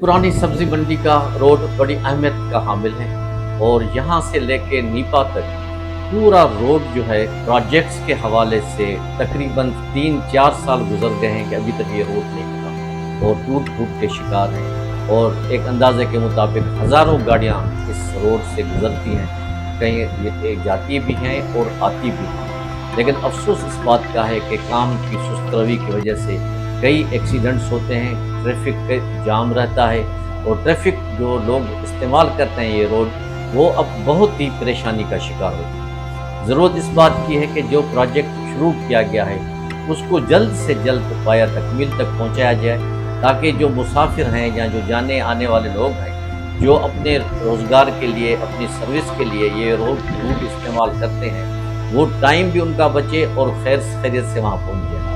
पुरानी सब्जी मंडी का रोड बड़ी अहमियत का हामिल है और यहाँ से लेके नीपा तक पूरा रोड जो है प्रोजेक्ट्स के हवाले से तकरीबन 3-4 साल गुजर गए हैं कि अभी तक ये रोड नहीं बना और टूट फूट के शिकार हैं। और एक अंदाजे के मुताबिक हज़ारों गाड़ियाँ इस रोड से गुजरती हैं, कहीं ये जाती भी हैं और आती भी हैं। लेकिन अफसोस इस बात का है कि काम की सुस्त रवि की वजह से कई एक्सीडेंट्स होते हैं, ट्रैफिक का जाम रहता है और ट्रैफिक जो लोग इस्तेमाल करते हैं ये रोड, वो अब बहुत ही परेशानी का शिकार होते हैं। ज़रूरत इस बात की है कि जो प्रोजेक्ट शुरू किया गया है उसको जल्द से जल्द पाया तकमील तक पहुंचाया जाए, ताकि जो मुसाफिर हैं या जो जाने आने वाले लोग हैं, जो अपने रोज़गार के लिए, अपनी सर्विस के लिए ये रूट इस्तेमाल करते हैं, वो टाइम भी उनका बचे और खैरियत से वहाँ पहुँच जाए।